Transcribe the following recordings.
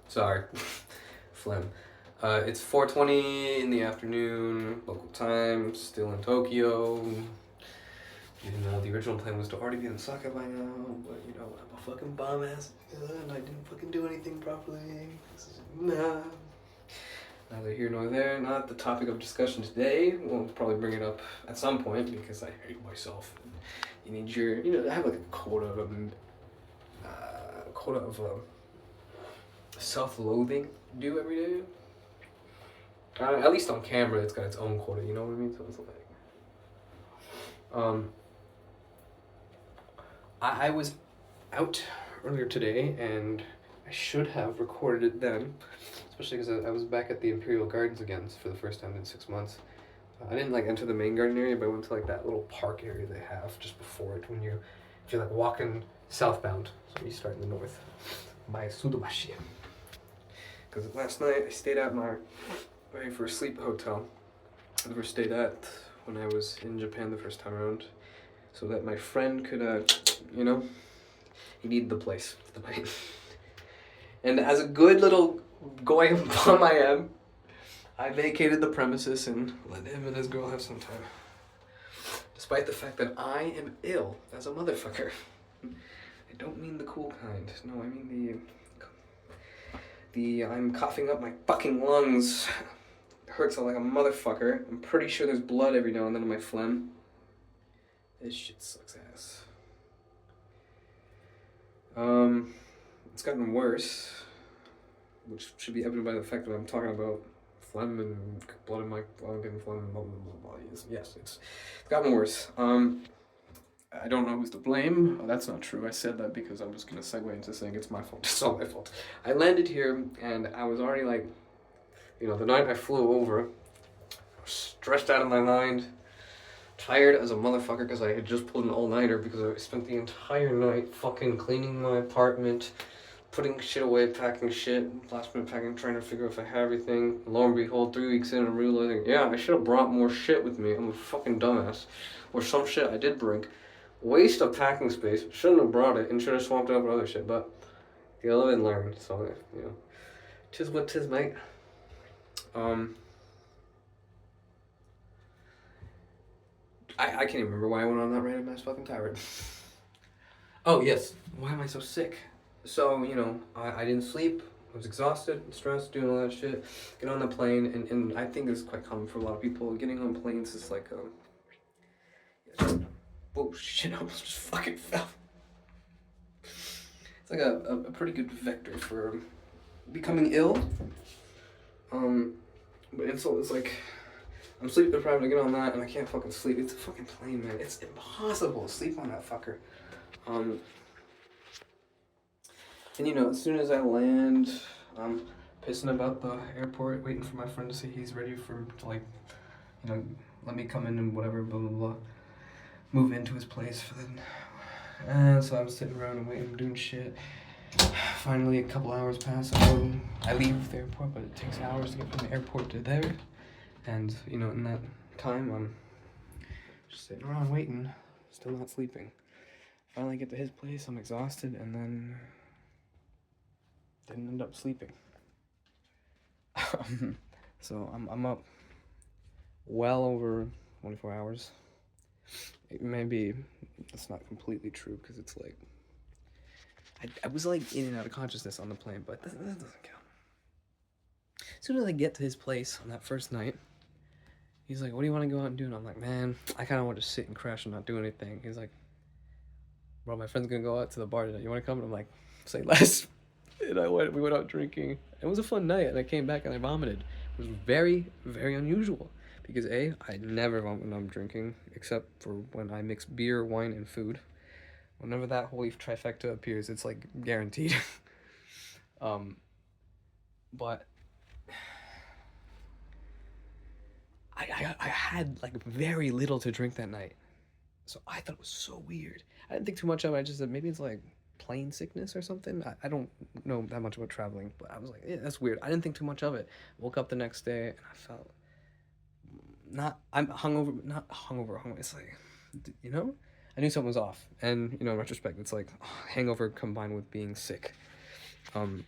Sorry. Phlegm. It's 4:20 in the afternoon, local time, still in Tokyo. Even though the original plan was to already be in Osaka by now, but you know, I'm a fucking bomb ass and I didn't fucking do anything properly. Nah. Neither here nor there, not the topic of discussion today. We'll probably bring it up at some point because I hate myself. You need your, I have like a quota of self-loathing do every day. At least on camera, it's got its own quota. You know what I mean? So it's like, I was out earlier today, and I should have recorded it then, especially because I was back at the Imperial Gardens again for the first time in 6 months. I didn't like enter the main garden area, but I went to like that little park area they have just before it if you're like walking southbound. So you start in the north by Sudobashi. Because last night I stayed at my very first sleep hotel I ever stayed at when I was in Japan the first time around, so that my friend could, he needed the place for the night. And as a good little goyim bum I am, I vacated the premises and let him and his girl have some time. Despite the fact that I am ill as a motherfucker. I don't mean the cool kind. No, I mean the I'm coughing up my fucking lungs. It hurts like a motherfucker. I'm pretty sure there's blood every now and then in my phlegm. This shit sucks ass. It's gotten worse, which should be evident by the fact that I'm talking about phlegm and blood in my lung and phlegm and blah blah blah blah. Yes, it's gotten worse. I don't know who's to blame. Oh, that's not true. I said that because I'm just gonna segue into saying it's my fault. It's all my fault. I landed here and I was already like, the night I flew over, I was stressed out of my mind, tired as a motherfucker because I had just pulled an all-nighter because I spent the entire night fucking cleaning my apartment, putting shit away, packing shit, last minute packing, trying to figure out if I had everything. Lo and behold, 3 weeks in, I'm realizing, yeah, I should have brought more shit with me. I'm a fucking dumbass. Or some shit I did bring. Waste of packing space. Shouldn't have brought it and should have swapped it out with other shit, but you live and learn, so, tis what tis, mate. I can't even remember why I went on that random ass fucking tirade. Oh, yes. Why am I so sick? So, I didn't sleep. I was exhausted, stressed, doing all that shit. Get on the plane, and I think this is quite common for a lot of people. Getting on planes is like, oh shit, I almost just fucking fell. It's like a pretty good vector for becoming ill. But it's like, I'm sleep deprived, I get on that, and I can't fucking sleep. It's a fucking plane, man. It's impossible to sleep on that fucker. And as soon as I land, I'm pissing about the airport, waiting for my friend to say he's ready to let me come in and whatever, blah, blah, blah. Move into his place for then. And so I was sitting around and waiting, doing shit. Finally, a couple hours pass. I leave the airport, but it takes hours to get from the airport to there. And, in that time, I'm just sitting around waiting, still not sleeping. Finally get to his place, I'm exhausted, and then didn't end up sleeping. So I'm up well over 24 hours. Maybe that's not completely true because it's like I was like in and out of consciousness on the plane, but that doesn't count. As soon as I get to his place on that first night, he's like, "What do you want to go out and do?" And I'm like, "Man, I kind of want to sit and crash and not do anything." He's like, "Bro, my friend's gonna go out to the bar tonight. You want to come?" And I'm like, "Say less." And we went out drinking. It was a fun night, and I came back and I vomited. It was very, very unusual. Because I never vomit when I'm drinking, except for when I mix beer, wine, and food. Whenever that holy trifecta appears, it's like guaranteed. But I had like very little to drink that night. So I thought it was so weird. I didn't think too much of it. I just said maybe it's like plane sickness or something. I don't know that much about traveling, but I was like, yeah, that's weird. I didn't think too much of it. Woke up the next day and I felt I'm hungover, not hungover. It's like, I I knew something was off. And, you know, in retrospect, it's like hangover combined with being sick. And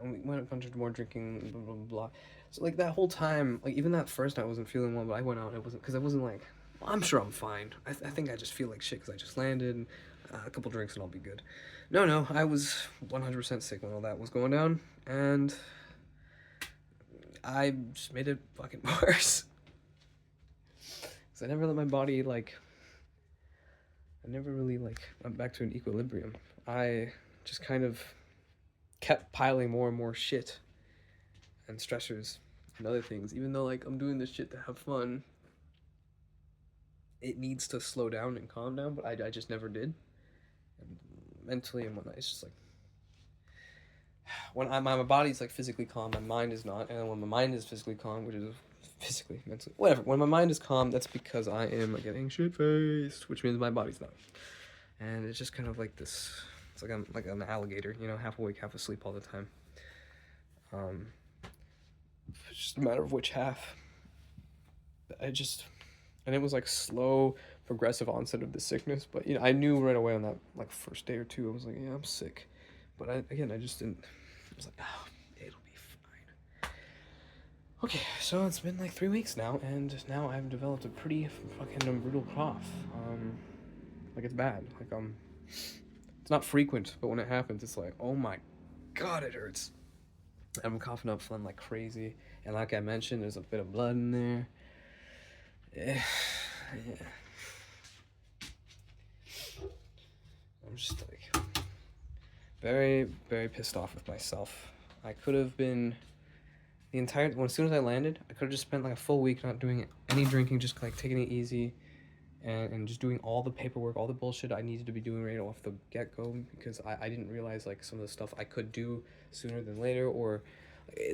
we went a bunch of more drinking, blah, blah, blah. So, like, that whole time, like, even that first night I wasn't feeling well, but I went out and it wasn't, because I wasn't like, well, I'm sure I'm fine. I think I just feel like shit because I just landed, and, a couple drinks and I'll be good. No, I was 100% sick when all that was going down, and I just made it fucking worse. Because I never let my body, like, I never really, like, went back to an equilibrium. I just kind of kept piling more and more shit and stressors and other things. Even though, like, I'm doing this shit to have fun, it needs to slow down and calm down, but I just never did. And mentally and whatnot, it's just like, when my body's, like, physically calm, my mind is not. And when my mind is physically calm, which is physically, mentally, whatever. When my mind is calm, that's because I am getting shit-faced, which means my body's not. And it's just kind of like this, it's like I'm like an alligator, you know, half awake, half asleep all the time. It's just a matter of which half. And it was like slow, progressive onset of the sickness, but, you know, I knew right away on that, like, first day or two, I was like, yeah, I'm sick. But I just didn't, I was like, oh, it'll be fine. Okay, so it's been like 3 weeks now, and now I've developed a pretty fucking brutal cough. Like, it's bad. Like, it's not frequent, but when it happens, it's like, oh my god, it hurts. I'm coughing up phlegm like crazy, and like I mentioned, there's a bit of blood in there. Yeah. I'm just like very, very pissed off with myself. I could have been as soon as I landed, I could have just spent like a full week not doing any drinking, just like taking it easy, and just doing all the paperwork, all the bullshit I needed to be doing right off the get-go, because I didn't realize, like, some of the stuff I could do sooner than later, or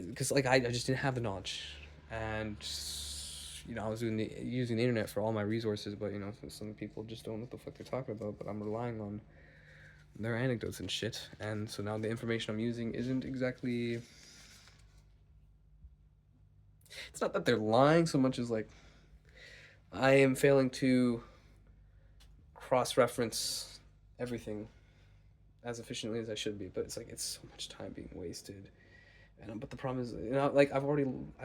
because, like, I just didn't have the knowledge. And, you know, I was using the internet for all my resources, but, you know, some people just don't know what the fuck they're talking about, but I'm relying on their anecdotes and shit. And so now the information I'm using isn't exactly, it's not that they're lying so much as, like, I am failing to cross-reference everything as efficiently as I should be, but it's like, it's so much time being wasted. And but the problem is, you know, like, I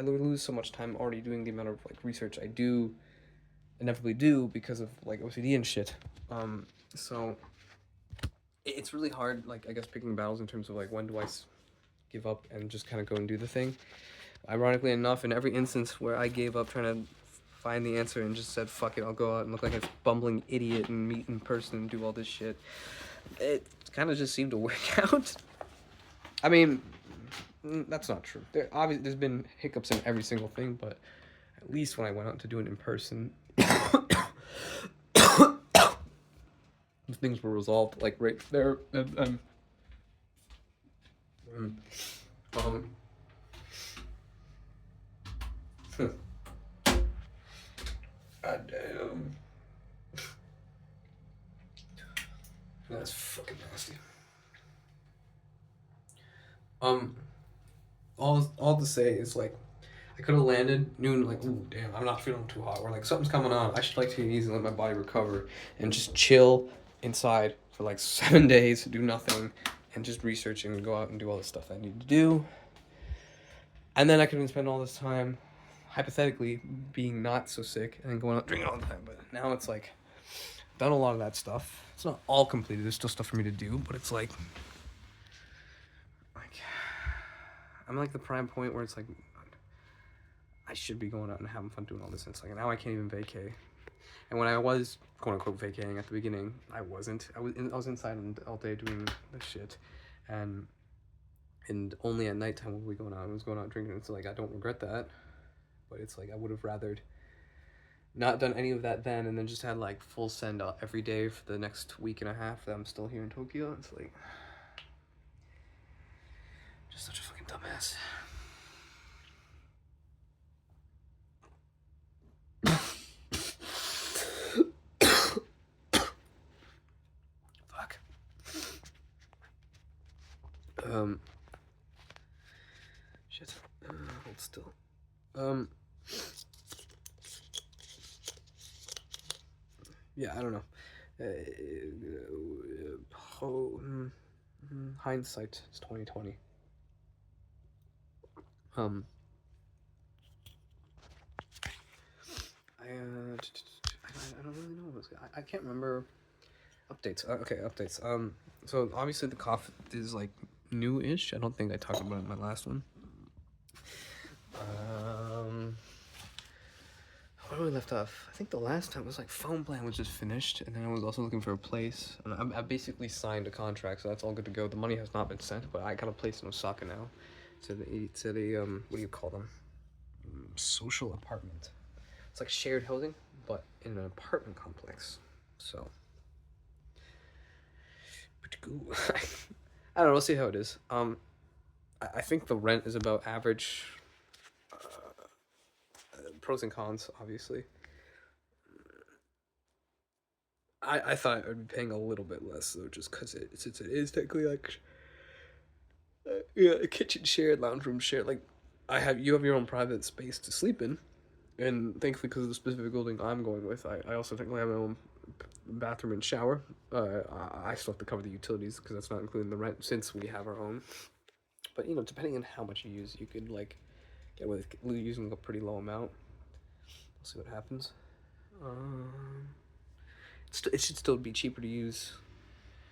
lose so much time already doing the amount of, like, research I do inevitably do because of, like, OCD and shit. So it's really hard, like, I guess, picking battles in terms of, like, when do I give up and just kind of go and do the thing. Ironically enough, in every instance where I gave up trying to find the answer and just said, fuck it, I'll go out and look like a bumbling idiot and meet in person and do all this shit, it kind of just seemed to work out. I mean, that's not true. There's been hiccups in every single thing, but at least when I went out to do it in person, things were resolved, like, right there. And God damn. That's fucking nasty. All to say is, like, I could have landed, knew, like, ooh, damn, I'm not feeling too hot, or, like, something's coming on. I should, like, take it easy and let my body recover and just chill inside for, like, 7 days, do nothing, and just research and go out and do all the stuff I need to do. And then I could spend all this time, hypothetically, being not so sick and then going out drinking all the time. But now it's like, done a lot of that stuff. It's not all completed. There's still stuff for me to do, but it's like I'm like the prime point where it's like, I should be going out and having fun doing all this. And it's like, now I can't even vacay. And when I was, quote unquote, vacating at the beginning, I wasn't. I was inside all day doing this shit. And only at nighttime when we going out, I was going out drinking. It's like, I don't regret that. But it's like, I would have rathered not done any of that then, and then just had, like, full send every day for the next week and a half that I'm still here in Tokyo. It's like, just such a fucking dumbass. Fuck. Shit. Hold still. yeah, I don't know. Hindsight is 2020. Um, I don't really know. I can't remember updates. Okay, updates. So obviously the cough is like new-ish. I don't think I talked about it in my last one. Where we left off? I think the last time was like phone plan was just finished, and then I was also looking for a place. And I basically signed a contract, so that's all good to go. The money has not been sent, but I got a place in Osaka now. It's at a what do you call them? Social apartment. It's like shared housing, but in an apartment complex. So, I don't know. We'll see how it is. I think the rent is about average. Pros and cons, obviously. I thought I would be paying a little bit less though, just because since it is technically like yeah, a kitchen shared, lounge room shared. Like you have your own private space to sleep in, and thankfully because of the specific building I'm going with, I also technically have my own bathroom and shower. I still have to cover the utilities because that's not including the rent since we have our own. But depending on how much you use, you could like get with using a pretty low amount. We'll see what happens. It should still be cheaper to use.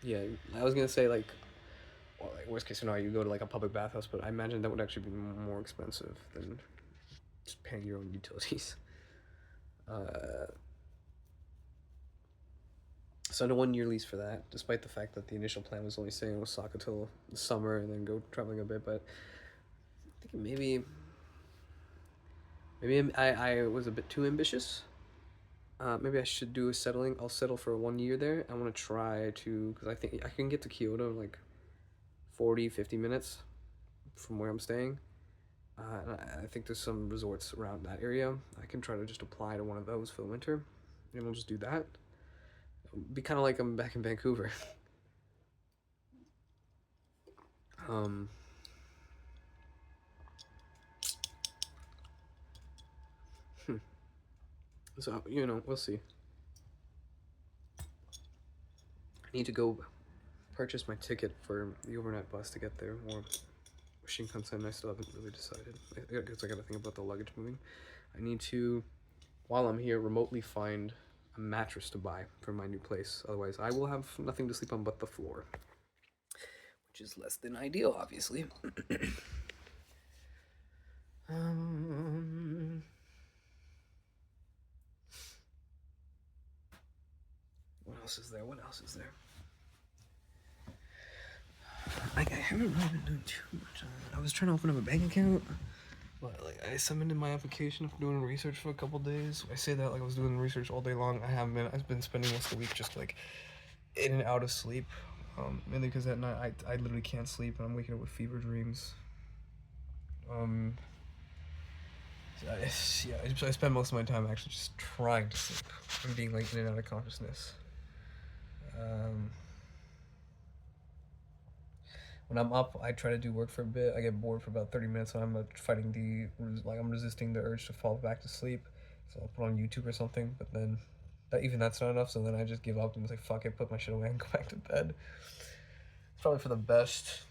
Yeah, I was gonna say like, well, like worst case scenario, you go to like a public bathhouse, but I imagine that would actually be more expensive than just paying your own utilities. Signed a 1 year lease for that, despite the fact that the initial plan was only staying in Osaka till the summer and then go traveling a bit. But I think maybe I was a bit too ambitious. Maybe I should do a settling. I'll settle for 1 year there. I want to try to, because I think I can get to Kyoto in like 40, 50 minutes from where I'm staying. And I think there's some resorts around that area. I can try to just apply to one of those for the winter, and we'll just do that. It'll be kind of like I'm back in Vancouver. um, so we'll see. I need to go purchase my ticket for the overnight bus to get there, or Shinkansen. I still haven't really decided. I guess I gotta think about the luggage moving. I need to, while I'm here, remotely find a mattress to buy for my new place. Otherwise, I will have nothing to sleep on but the floor, which is less than ideal, obviously. What else is there? What else is there? I haven't really been doing too much. I was trying to open up a bank account. But like I submitted my application for doing research for a couple days. I say that like I was doing research all day long. I haven't been. I've been spending most of the week just like in and out of sleep. Mainly because at night I literally can't sleep and I'm waking up with fever dreams. I spend most of my time actually just trying to sleep and being like in and out of consciousness. When I'm up, I try to do work for a bit. I get bored for about 30 minutes, and I'm I'm resisting the urge to fall back to sleep. So I'll put on YouTube or something. But then, that's not enough. So then I just give up and just like fuck it, put my shit away and go back to bed. It's probably for the best.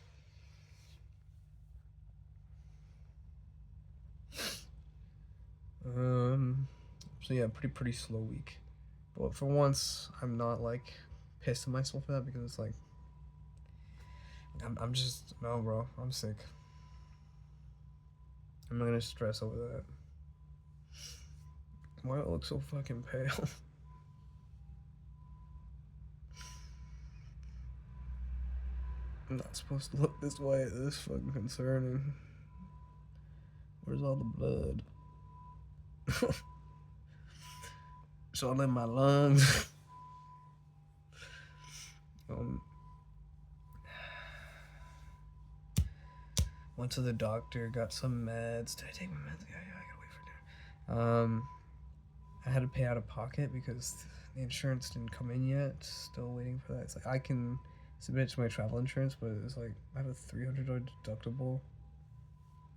So yeah, pretty slow week. But for once, I'm not like pissed at myself for that because it's like I'm just no, bro. I'm sick. I'm not gonna stress over that. Why do I look so fucking pale? I'm not supposed to look this way. This is fucking concerning. Where's all the blood? It's all in my lungs. Went to the doctor, got some meds. Did I take my meds? Yeah, I gotta wait for dinner. I had to pay out of pocket because the insurance didn't come in yet. Still waiting for that. It's like I can submit it to my travel insurance, but it's like I have a $300 deductible.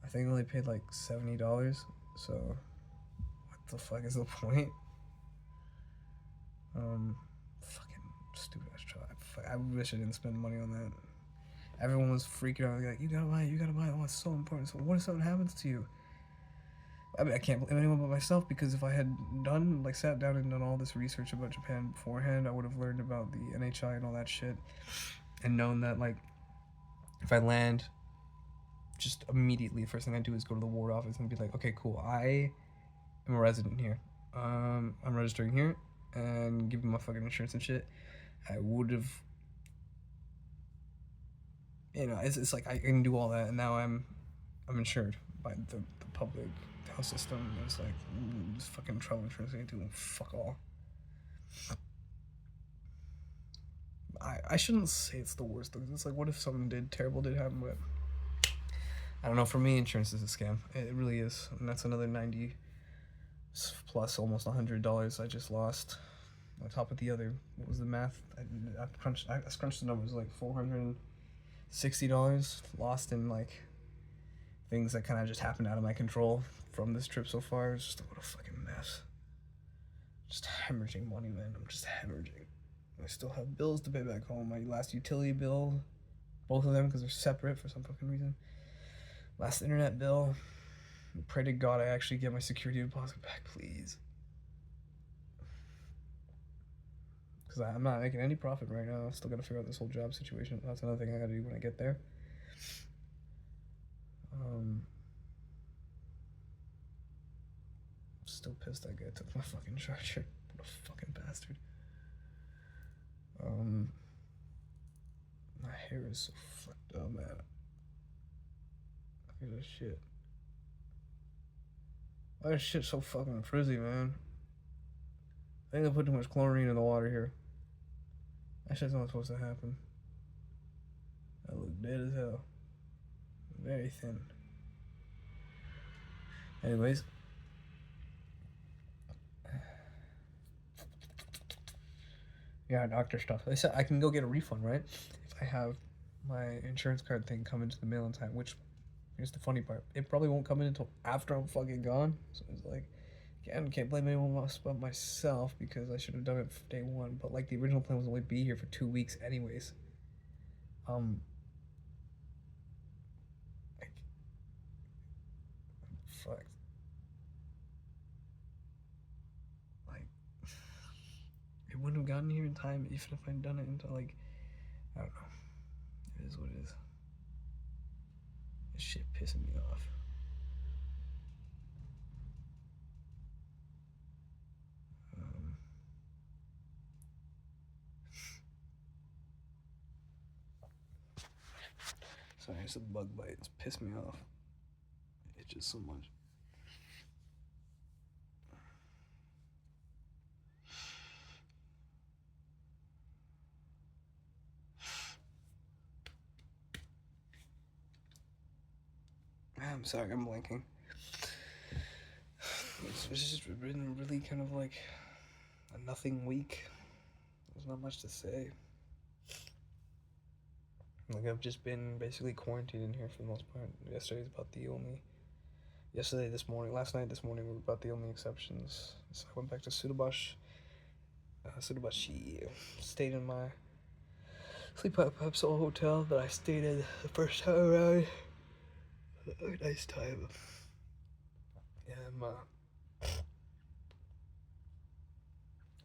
I think I only paid like $70. So what the fuck is the point? Fucking stupid ass child. I wish I didn't spend money on that. Everyone was freaking out, like, you gotta buy it, you gotta buy it. Oh, it's so important. So what if something happens to you? I mean, I can't blame anyone but myself, because if I had sat down and done all this research about Japan beforehand, I would have learned about the NHI and all that shit, and known that, like, if I land, just immediately, first thing I do is go to the ward office and be like, okay, cool, I am a resident here. I'm registering here, and give them my fucking insurance and shit. I would have, it's like I can do all that, and now I'm insured by the public health system. It's like, this fucking travel insurance ain't doing fuck all. I shouldn't say it's the worst though. It's like, what if something terrible did happen? But I don't know. For me, insurance is a scam. It really is, and that's another $90 plus almost $100 I just lost. On top of the other, what was the math? I scrunched the numbers, like $460 lost in like things that kind of just happened out of my control from this trip so far. It's just what a fucking mess. Just hemorrhaging money, man. I'm just hemorrhaging. I still have bills to pay back home. My last utility bill, both of them, because they're separate for some fucking reason. Last internet bill. Pray to God I actually get my security deposit back, please. Because I'm not making any profit right now. I'm still gotta figure out this whole job situation. That's another thing I gotta do when I get there. Still pissed that guy took my fucking charger. What a fucking bastard. My hair is so fucked up, man. Look at this shit. Why is shit so fucking frizzy, man? I think I put too much chlorine in the water here. That shit's not supposed to happen. I look dead as hell. Very thin. Anyways. Yeah, doctor stuff. They said I can go get a refund, right? If I have my insurance card thing come into the mail in time, which, here's the funny part, it probably won't come in until after I'm fucking gone. So it's like, again, can't blame anyone else but myself, because I should have done it for day one. But like, the original plan was only be here for 2 weeks anyways. Like, fuck. It wouldn't have gotten here in time even if I'd done it until, like, I don't know. It is what it is. This shit pissing me off. Sorry, it's a bug bite. It's pissed me off. It's just so much. I'm sorry, I'm blanking. It's just been really kind of like a nothing week. There's not much to say. Like, I've just been basically quarantined in here for the most part. Last night, this morning were about the only exceptions. So I went back to Sudabashi, stayed in my sleep at Pepsol hotel that I stayed in the first time around. A nice time.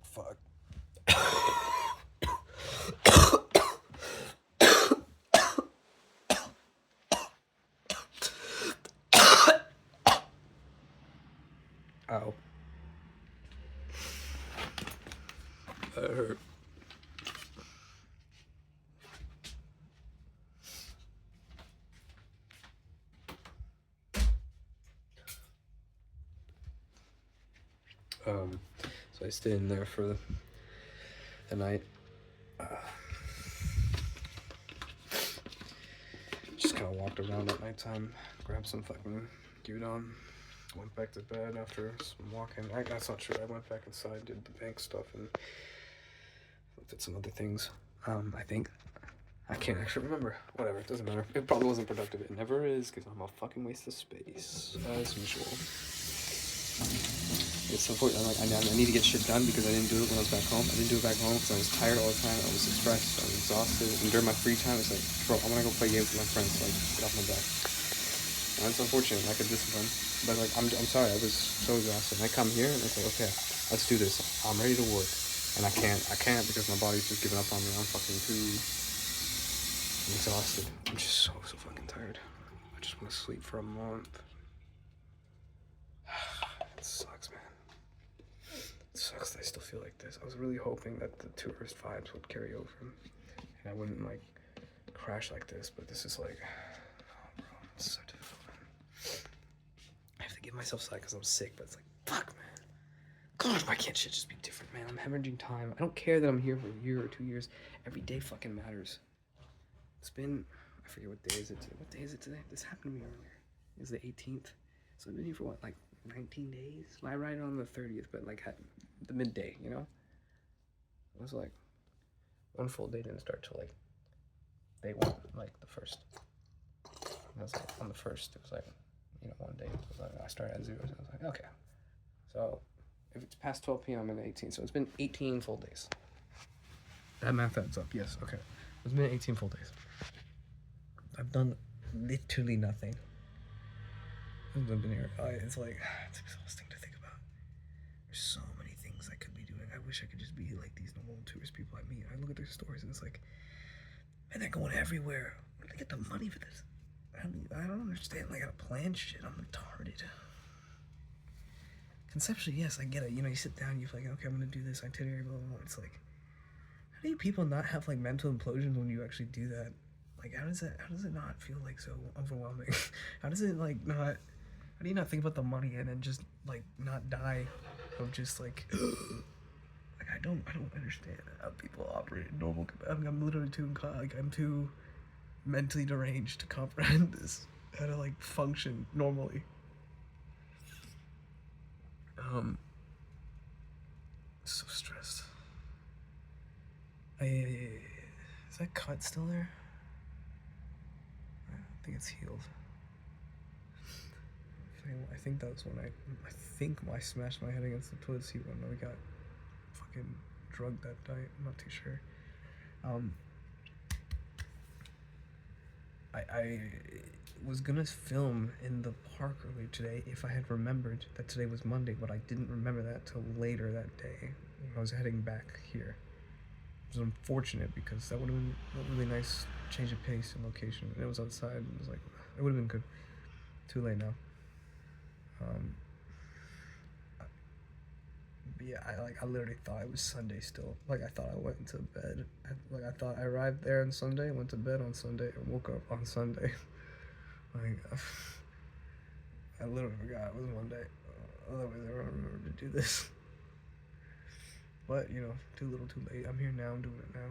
Fuck. Ow. That hurt. So I stayed in there for the night. Just kind of walked around at nighttime, grabbed some fucking gyudon, went back to bed after some walking. That's not true. I went back inside, did the bank stuff, and looked at some other things. I think. I can't actually remember. Whatever, it doesn't matter. It probably wasn't productive. It never is, because I'm a fucking waste of space, as usual. it's important. I'm like, I need to get shit done because I didn't do it when I was back home. I didn't do it back home because I was tired all the time. I was stressed. I was exhausted. And during my free time, it's like, bro, I want to go play games with my friends. Like, get off my back. And it's unfortunate, lack of discipline. But like, I'm sorry. I was so exhausted. And I come here and it's like, okay, let's do this. I'm ready to work, and I can't because my body's just giving up on me. I'm exhausted. I'm just so fucking tired. I just want to sleep for a month. It sucks, man. It sucks that I still feel like this. I was really hoping that the tourist vibes would carry over and I wouldn't like crash like this, but this is like, oh bro, it's so difficult, man. I have to give myself slack because I'm sick, but it's like, fuck, man. God, why can't shit just be different, man? I'm hemorrhaging time. I don't care that I'm here for a year or 2 years. Every day fucking matters. It's been, I forget what day is it today. What day is it today? This happened to me earlier. It was the 18th. So I've been here for what, like 19 days? I arrived on the 30th, but like at the midday, you know? It was like one full day didn't start till like day one, like the first. And I was like on the first, it was like, you know, one day. It was like, I started at 0, so I was like, okay. So if it's past 12 p.m., I'm in the 18th. So it's been 18 full days. That math adds up, yes, okay. It's been 18 full days. I've done literally nothing. I've been here. It's like, it's exhausting to think about. There's so many things I could be doing. I wish I could just be like these normal tourist people I meet. I look at their stories and it's like, man, they're going everywhere. Where do they get the money for this? I don't understand. Like, I gotta plan shit. I'm retarded. Conceptually, yes, I get it. You know, you sit down, you're like, okay, I'm gonna do this itinerary, blah, blah, blah. It's like, how do people not have like mental implosions when you actually do that? Like, how does it not feel like so overwhelming? How does it like not, how do you not think about the money and then just like not die of just like, like I don't understand how people operate in normal. I'm literally I'm too mentally deranged to comprehend this, how to like function normally. So stressed. Is that cut still there? I think it's healed. I think that was when I smashed my head against the toilet seat when I got fucking drugged that night. I'm not too sure. I was gonna film in the park earlier today if I had remembered that today was Monday, but I didn't remember that till later that day when I was heading back here. It was unfortunate because that would have been a really nice change of pace and location. And it was outside and it was like, it would have been good. Too late now. But yeah, I literally thought it was Sunday still. Like, I thought I went to bed. I thought I arrived there on Sunday, went to bed on Sunday, and woke up on Sunday. Like, I literally forgot it was Monday. Otherwise, I don't remember to do this. But, you know, too little, too late. I'm here now. I'm doing it now.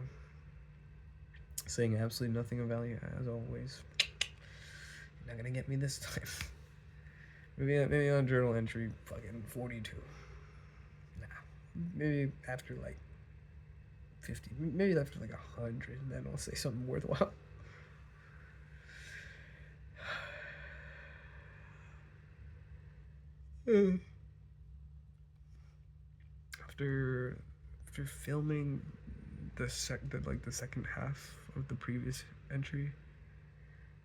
Saying absolutely nothing of value, as always. You're not gonna get me this time. Maybe on journal entry, fucking 42. Nah. Maybe after like 50. Maybe after like 100, and then I'll say something worthwhile. After filming the second half of the previous entry,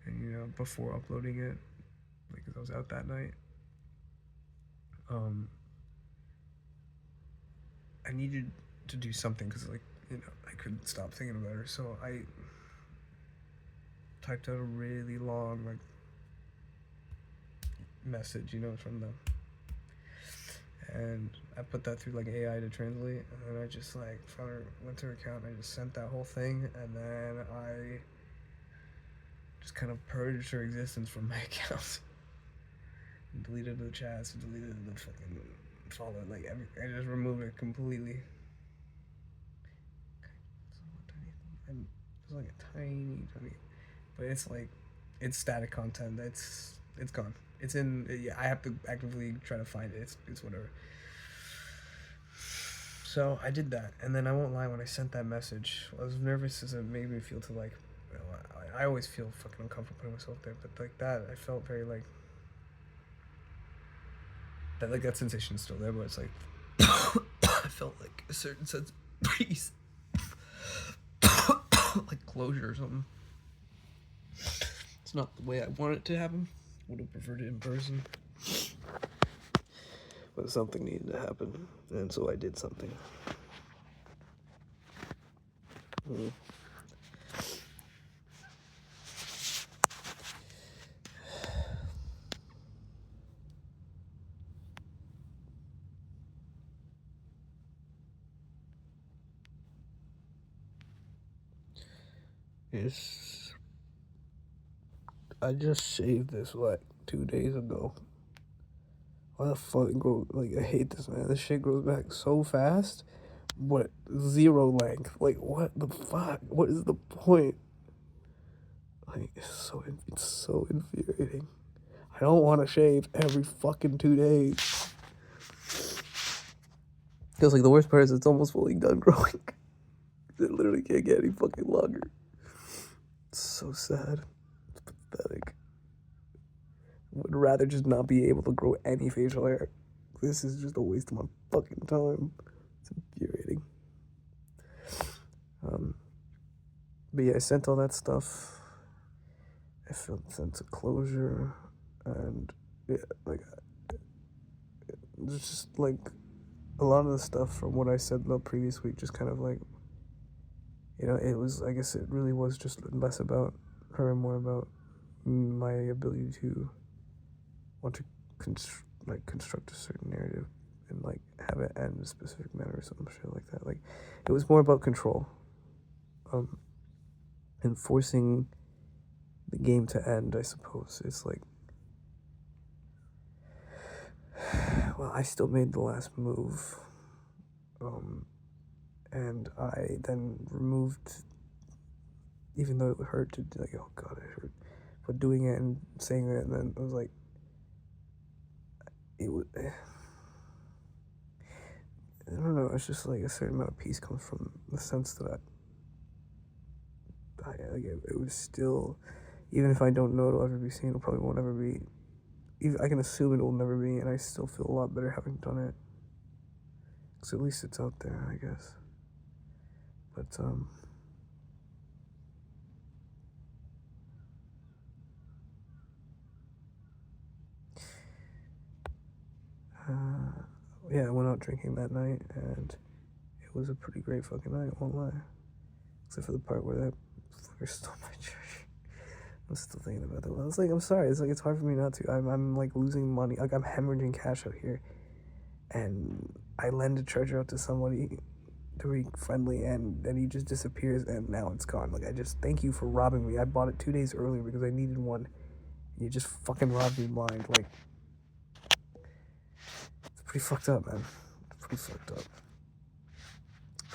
and you know, before uploading it, like, 'cause I was out that night, I needed to do something because, like, you know, I couldn't stop thinking about her. So I typed out a really long like message, you know, from them, and I put that through like AI to translate, and then I just like went to her account and I just sent that whole thing, and then I just kind of purged her existence from my account. Deleted the chats, deleted the fucking follow, like I just removed it completely. It's like a tiny, but it's like, it's static content. It's gone. It's in. Yeah, I have to actively try to find it. It's whatever. So I did that, and then I won't lie. When I sent that message, I was nervous as it made me feel to like. You know, I always feel fucking uncomfortable putting myself there, but like that, I felt very like. that like that sensation is still there, but it's like I felt like a certain sense of peace, like closure or something. It's not the way I want it to happen. Would have preferred it in person, but something needed to happen, and so I did something. Yes. I just shaved this like 2 days ago. Why the fuck I hate this, man. This shit grows back so fast, but zero length. Like, what the fuck? What is the point? Like, it's so infuriating. I don't want to shave every fucking 2 days. Because like the worst part is it's almost fully done growing. It literally can't get any fucking longer. It's so sad. It's pathetic. Would rather just not be able to grow any facial hair. This is just a waste of my fucking time. It's infuriating. But yeah, I sent all that stuff. I felt a sense of closure, and yeah, like it's just like a lot of the stuff from what I said the previous week, just kind of like, you know, it was, I guess it really was just less about her and more about my ability to want to construct a certain narrative and like have it end in a specific manner or some shit like that. Like, it was more about control, and forcing the game to end, I suppose. It's like, well, I still made the last move, and I then removed, even though it hurt to, like, oh god, it hurt, but doing it and saying it, and then I was like, it would, I don't know, it's just like a certain amount of peace comes from the sense that it was still, even if I don't know it'll ever be seen, it probably won't ever be, even I can assume it will never be, and I still feel a lot better having done it, because at least it's out there, I guess. But yeah, I went out drinking that night, and it was a pretty great fucking night, I won't lie. Except for the part where that fucker stole my charger. I'm still thinking about that. I was like, I'm sorry. It's like, it's hard for me not to. I'm like losing money. Like, I'm hemorrhaging cash out here, and I lend a charger out to somebody to be friendly, and then he just disappears, and now it's gone. Like, I just thank you for robbing me. I bought it 2 days earlier because I needed one. And you just fucking robbed me blind. Like, it's pretty fucked up, man. It's pretty fucked up.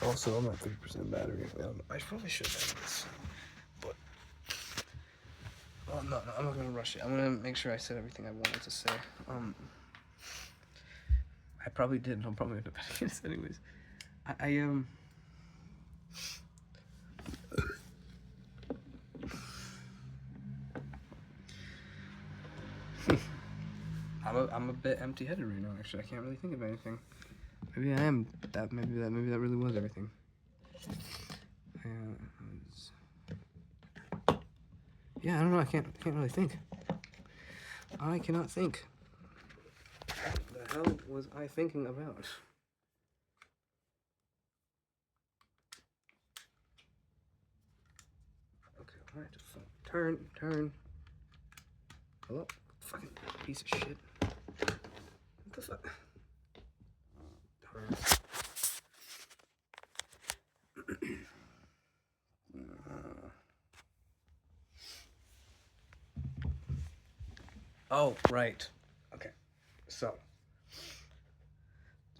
Also, I'm at 30% battery. I probably should have this, but no, I'm not gonna rush it. I'm gonna make sure I said everything I wanted to say. I probably did. I'm probably gonna edit this anyways. I'm a bit empty-headed right now. Actually, I can't really think of anything. Maybe I am that. Maybe that really was everything. Yeah, I don't know. I can't really think. I cannot think. What the hell was I thinking about? Okay, alright. Turn. Hello? Fucking piece of shit. What the fuck? Turn. Oh, right. Okay. So,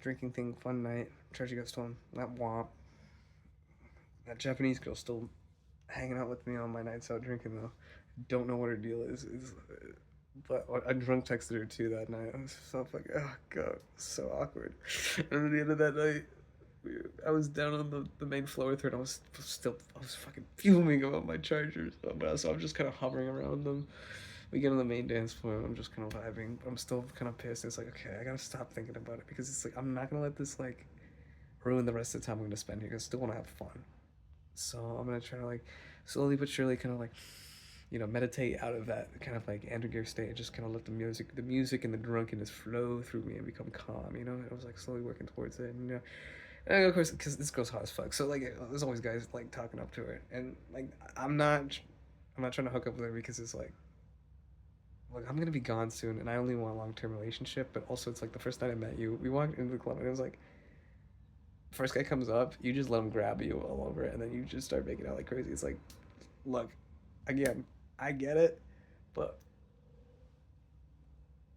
drinking thing, fun night. Charger got stolen. That womp. That Japanese girl still hanging out with me on my nights out drinking though. Don't know what her deal is. But I drunk texted her too that night. I was so fucking, oh god, so awkward. And at the end of that night, I was down on the main floor with her, and I was fucking fuming about my chargers. So I'm just kind of hovering around them. We get on the main dance floor and I'm just kind of vibing. But I'm still kind of pissed. It's like, okay, I gotta stop thinking about it because it's like I'm not gonna let this like ruin the rest of the time I'm gonna spend here. 'Cause I still want to have fun. So I'm gonna try to like slowly but surely kind of like meditate out of that kind of like Andrew Gear state. Just kind of let the music and the drunkenness flow through me and become calm. I was like slowly working towards it, and of course, because this girl's hot as fuck. So like, there's always guys like talking up to her, and like, I'm not trying to hook up with her because it's like, look, I'm gonna be gone soon, and I only want a long term relationship. But also, it's like the first night I met you, we walked into the club, and it was like, first guy comes up, you just let him grab you all over, and then you just start making out like crazy. It's like, look, again, I get it, but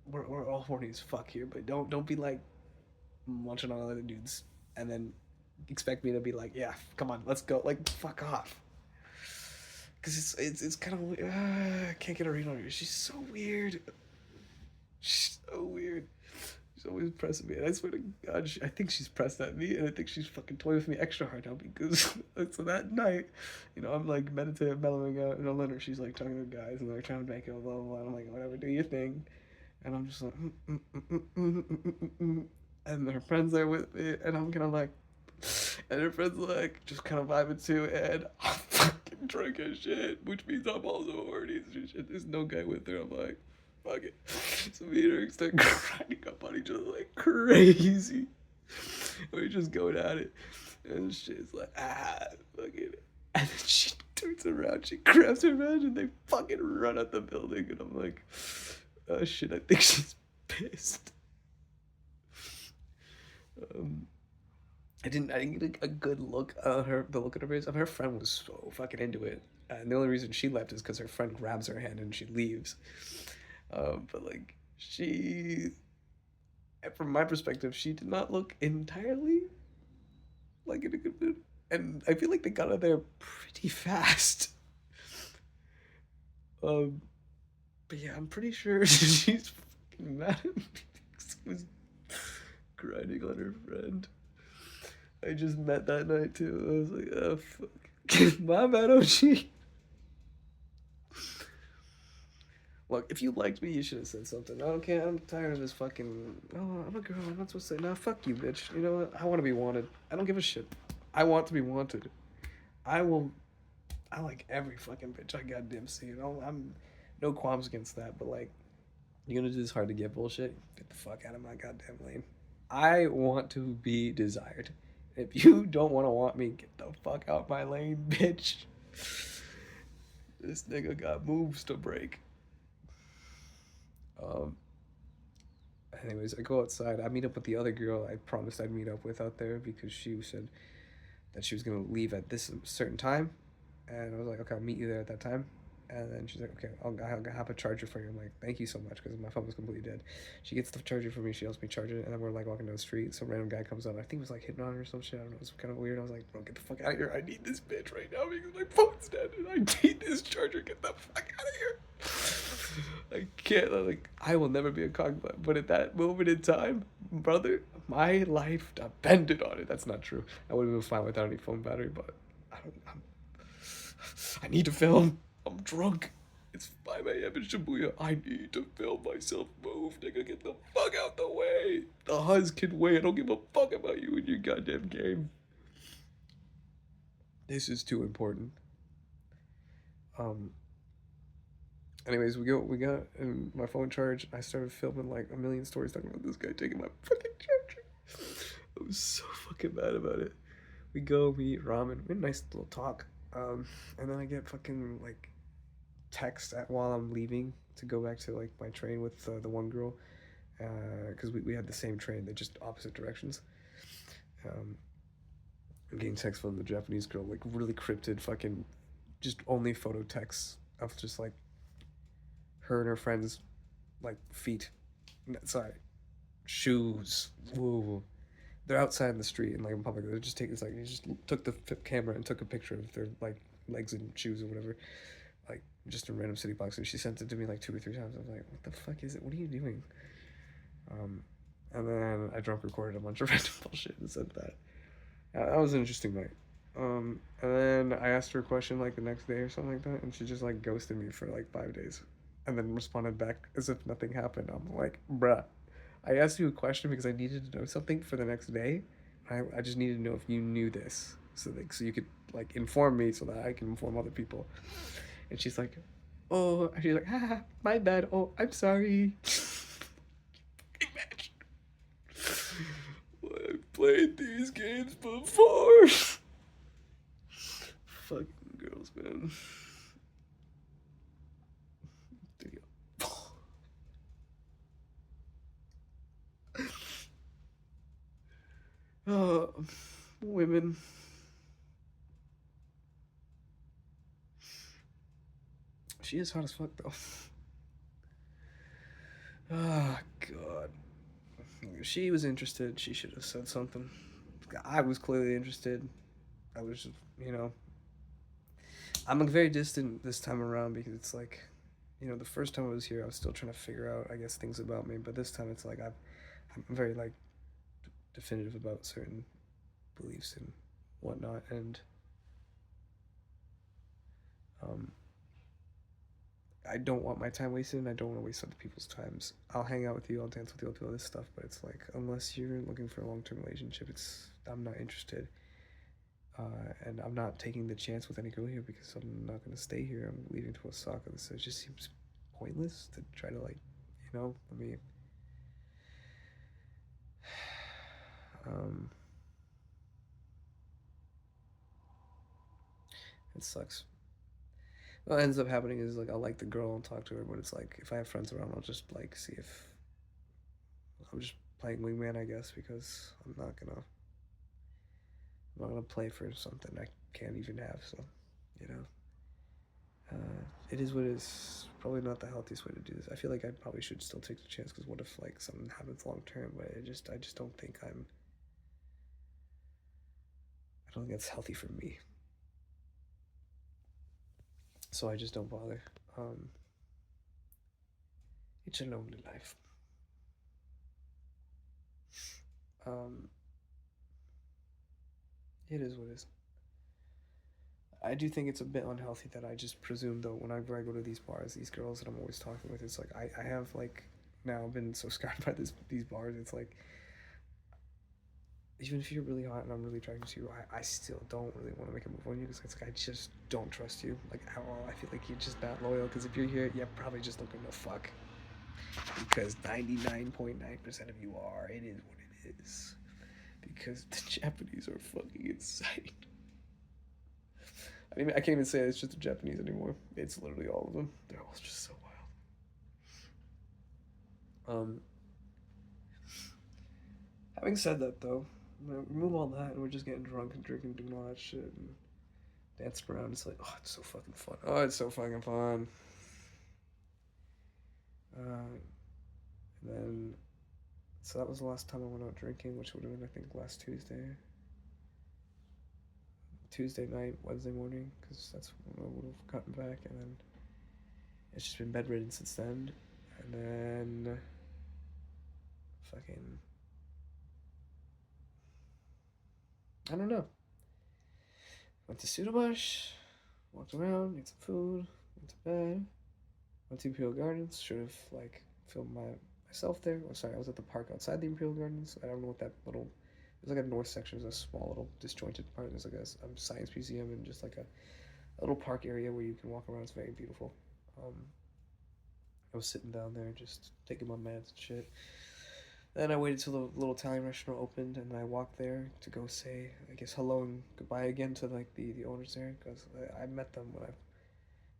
we're all horny as fuck here. But don't be like munching on other dudes, and then expect me to be like, yeah, come on, let's go. Like, fuck off. Cause it's kind of I can't get a read on her. She's so weird. She's so weird. She's always pressing me, and I swear to God, I think she's pressed at me, and I think she's fucking toying with me extra hard now because so that night, I'm like meditating, mellowing out, and I let her. She's like talking to guys, and they're trying to make it blah blah blah. And I'm like, whatever, do your thing, and I'm just like, and her friends there with me, and I'm kind of like, and her friends like just kind of vibing too, and I'm fucking drunk as shit, which means I'm also horny as shit. There's no guy with her. I'm like, fuck it. So me and her start grinding up on each other like crazy. We're just going at it, and she's like, fuck it. And then she turns around, she grabs her man, and they fucking run out the building, and I'm like, oh shit, I think she's pissed. I didn't get a good look at her, the look at her face. I mean, her friend was so fucking into it, and the only reason she left is because her friend grabs her hand and she leaves. But like from my perspective, she did not look entirely like in a good mood, and I feel like they got out of there pretty fast. Um, but yeah, I'm pretty sure she's fucking mad at me because I was grinding on her friend. I just met that night too. I was like, oh fuck. My bad, OG. Look, if you liked me, you should have said something. I don't care. I'm tired of this fucking. Oh, I'm a girl. I'm not supposed to say. Nah, fuck you, bitch. You know what? I want to be wanted. I don't give a shit. I want to be wanted. I will. I like every fucking bitch I goddamn see. I'm no qualms against that. But like, you're gonna do this hard to get bullshit. Get the fuck out of my goddamn lane. I want to be desired. If you don't want me, get the fuck out my lane, bitch. This nigga got moves to break. Um. Anyways, I go outside. I meet up with the other girl I promised I'd meet up with out there because she said that she was gonna leave at this certain time, and I was like, okay, I'll meet you there at that time. And then she's like, okay, I'll have a charger for you. I'm like, thank you so much because my phone was completely dead. She gets the charger for me. She helps me charge it, and then we're like walking down the street. Some random guy comes up. I think it was like hitting on her or some shit. I don't know. It was kind of weird. I was like, bro, get the fuck out of here. I need this bitch right now because my phone's dead, and I need this charger. Get the fuck out of here. I can't. Like, I will never be a cock, but at that moment in time, brother, my life depended on it. That's not true. I would have been fine without any phone battery, but I need to film. I'm drunk. It's 5 a.m. in Shibuya. I need to film myself move, nigga. Get the fuck out the way. The Huz can wait. I don't give a fuck about you and your goddamn game. This is too important. Anyways, we got my phone charged. I started filming like a million stories talking about this guy taking my fucking charger. I was so fucking mad about it. We eat ramen. We had a nice little talk. And then I get fucking like text while I'm leaving to go back to like my train with the one girl, because we had the same train, they're just opposite directions. I'm getting text from the Japanese girl, like really cryptid, fucking just only photo texts of just like her and her friends, like feet, outside, shoes. Whoa, they're outside in the street and like in public. They just take it's like he just took the camera and took a picture of their like legs and shoes or whatever, like just in random city blocks. And she sent it to me like 2 or 3 times. I was like, what the fuck is it? What are you doing? And then I drunk recorded a bunch of random bullshit and said that. That was an interesting night. And then I asked her a question like the next day or something like that, and she just like ghosted me for like 5 days. and then responded back as if nothing happened. I'm like, bruh, I asked you a question because I needed to know something for the next day. I just needed to know if you knew this, so you could like inform me so that I can inform other people. And she's like, oh, she's like, ah, my bad. Oh, I'm sorry. Imagine. I've played these games before. Fucking girls, man. Oh, women. She is hot as fuck, though. Oh, God. If she was interested, she should have said something. I was clearly interested. I was just, I'm like very distant this time around because it's like, the first time I was here, I was still trying to figure out, I guess, things about me. But this time it's like I'm very like definitive about certain beliefs and whatnot. And um, I don't want my time wasted, and I don't want to waste other people's times. I'll hang out with you, I'll dance with you, I'll do all this stuff, but it's like, unless you're looking for a long-term relationship, I'm not interested. And I'm not taking the chance with any girl here because I'm not gonna stay here. I'm leaving to Osaka, so it just seems pointless to try to like, I mean, um, it sucks. What ends up happening is like I'll like the girl and talk to her, but it's like if I have friends around, I'll just like see if I'm just playing wingman, I guess, because I'm not gonna play for something I can't even have. So, you know. It is what it is. Probably not the healthiest way to do this. I feel like I probably should still take the chance because what if like something happens long term? But I just don't think I don't think that's healthy for me. So I just don't bother. It's a lonely life. Um, it is what it is. I do think it's a bit unhealthy that I just presume though whenever I go to these bars, these girls that I'm always talking with, it's like I have like now been so scarred by these bars. It's like even if you're really hot and I'm really attracted to you, I still don't really want to make a move on you because it's like I just don't trust you like at all. I feel like you're just not loyal because if you're here, you're probably just looking to fuck because 99.9% of you are. It is what it is because the Japanese are fucking insane. I mean, I can't even say it's just the Japanese anymore. It's literally all of them. They're all just so wild. Having said that, though, remove all that, and we're just getting drunk and drinking, doing all that shit, and dancing around. It's like, oh, it's so fucking fun. Oh, it's so fucking fun. And then, so that was the last time I went out drinking, which would have been, I think, last Tuesday night, Wednesday morning, because that's when I would have gotten back, and then it's just been bedridden since then, and then fucking I don't know. Went to Sudabash, walked around, ate some food, went to bed, went to Imperial Gardens. Should have like filmed myself there. Oh, sorry, I was at the park outside the Imperial Gardens. I don't know what that little. There's like a north section. There's a small little disjointed part. There's like a science museum and just like a little park area where you can walk around. It's very beautiful. I was sitting down there just taking my meds and shit. Then I waited till the little Italian restaurant opened, and I walked there to go say, I guess, hello and goodbye again to like the owners there, because I met them when I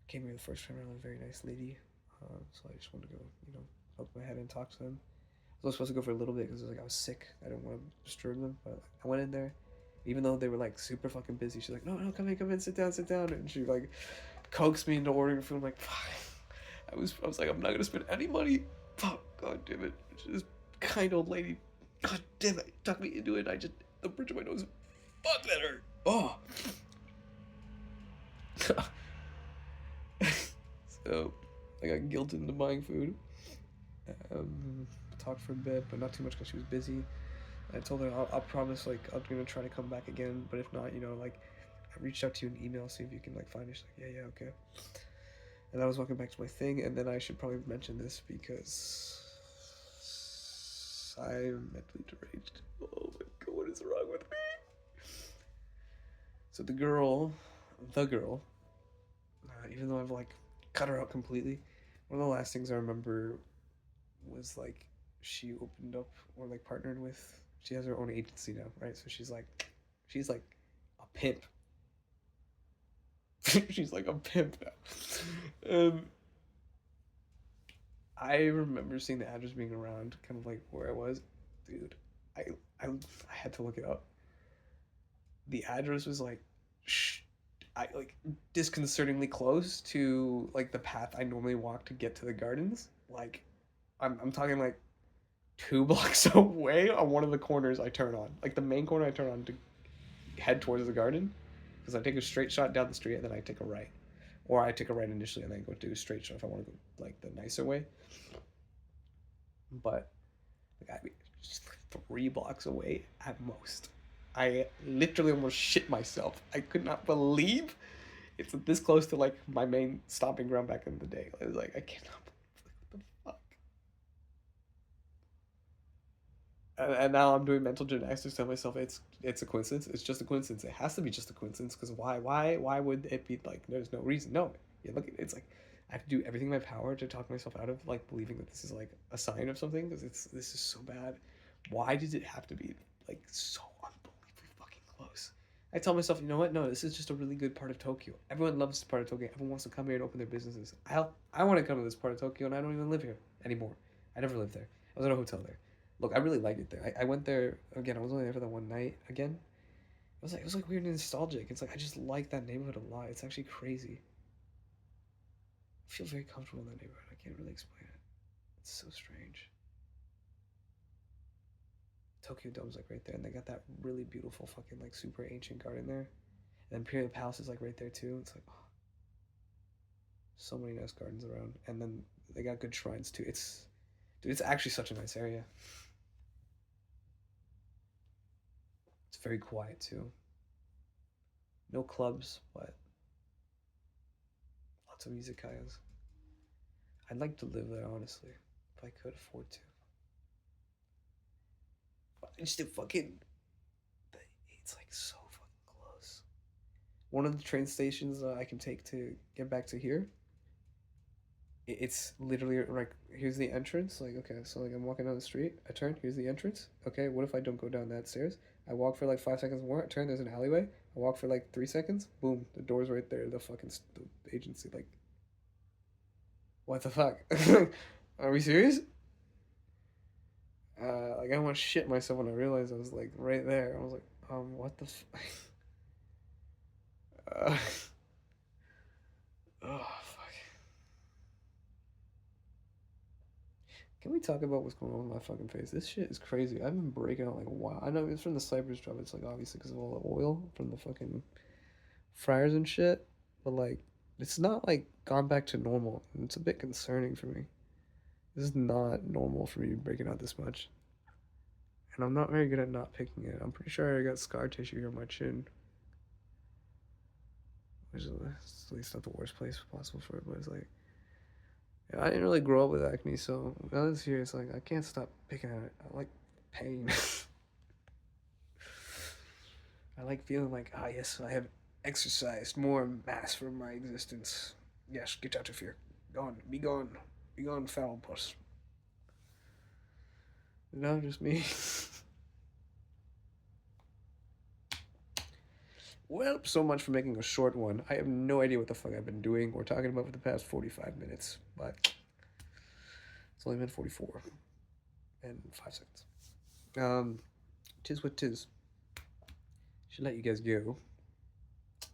came here the first time around. A very nice lady, so I just wanted to go, poke my head and talk to them. I was supposed to go for a little bit because I was sick. I didn't want to disturb them, but I went in there, even though they were like super fucking busy. She's like, no, come in, sit down, and she like coaxed me into ordering food. I'm like, fuck. I was like, I'm not gonna spend any money. Fuck, god damn it. She's kind old lady. God damn it, tucked me into it. The bridge of my nose. Fuck, that hurt. Oh. So, I got guilted into buying food. Talked for a bit, but not too much because she was busy. I told her I'll promise, like, I'm gonna try to come back again, but if not, like, I reached out to you in email, see if you can, like, find her. She's like, yeah, okay. And I was walking back to my thing, and then I should probably mention this because I'm mentally deranged. Oh my god, what is wrong with me? So the girl, even though I've like cut her out completely, one of the last things I remember was like she opened up or like partnered with. She has her own agency now, right? So she's like a pimp. She's like a pimp now. I remember seeing the address being around, kind of like where I was, dude. I I had to look it up. The address was like, I like disconcertingly close to like the path I normally walk to get to the gardens. Like, I'm talking like 2 blocks away on one of the corners I turn on, like the main corner I turn on to head towards the garden, because I take a straight shot down the street and then I take a right, or I take a right initially and then go do a straight shot if I want to go like the nicer way. But like I mean, just 3 blocks away at most. I literally almost shit myself. I could not believe it's this close to like my main stomping ground back in the day. I was like, I cannot believe what the fuck. And now I'm doing mental gymnastics to tell myself it's a coincidence. It's just a coincidence. It has to be just a coincidence because why would it be like there's no reason? No, yeah, look, it's like I have to do everything in my power to talk myself out of like believing that this is like a sign of something because this is so bad. Why does it have to be like so unbelievably fucking close? I tell myself, you know what? No, this is just a really good part of Tokyo. Everyone loves this part of Tokyo. Everyone wants to come here and open their businesses. I want to come to this part of Tokyo, and I don't even live here anymore. I never lived there. I was in a hotel there. Look, I really liked it there. I went there again. I was only there for that one night again. It was like weird and nostalgic. It's like I just like that neighborhood a lot. It's actually crazy. I feel very comfortable in that neighborhood. I can't really explain it. It's so strange. Tokyo Dome's like right there, and they got that really beautiful fucking like super ancient garden there. And Imperial Palace is like right there too. It's like oh, so many nice gardens around, and then they got good shrines too. Dude, it's actually such a nice area. It's very quiet too. No clubs, but lots of izakayas. I'd like to live there honestly, if I could afford to. But it's the fucking. It's like so fucking close. One of the train stations I can take to get back to here. It's literally like here's the entrance. Like okay, so like I'm walking down the street. I turn. Here's the entrance. Okay, what if I don't go down that stairs? I walk for like 5 seconds more. I turn. There's an alleyway. I walk for like 3 seconds. Boom, the door's right there. The fucking the agency. Like what the fuck? Are we serious? Like I almost shit myself when I realized I was like right there. I was like, what the? Uh, oh fuck. Can we talk about what's going on with my fucking face? This shit is crazy. I've been breaking out like a while. I know it's from the Cypress drop. It's like obviously because of all the oil from the fucking fryers and shit. But like, it's not like gone back to normal. And it's a bit concerning for me. This is not normal for me breaking out this much. And I'm not very good at not picking it. I'm pretty sure I got scar tissue here on my chin. Which is at least not the worst place possible for it, but it's like yeah, I didn't really grow up with acne, so now this year it's like I can't stop picking at it. I like pain. I like feeling like ah yes, I have exercised more mass for my existence. Yes, get out of here. Gone. Be gone. Be gone, foul puss. No, just me. Well, so much for making a short one. I have no idea what the fuck I've been doing or talking about for the past 45 minutes, but it's only been 44 and 5 seconds. Tis what tis. Should let you guys go.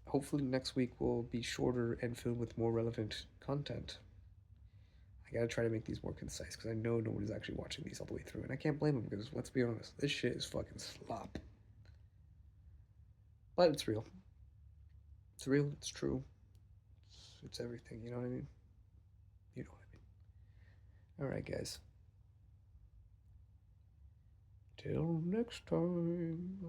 Hopefully next week will be shorter and filled with more relevant content. I gotta try to make these more concise because I know nobody's actually watching these all the way through, and I can't blame them because let's be honest, this shit is fucking slop. But it's real. It's real. It's true. It's everything. You know what I mean? You know what I mean. All right, guys. Till next time.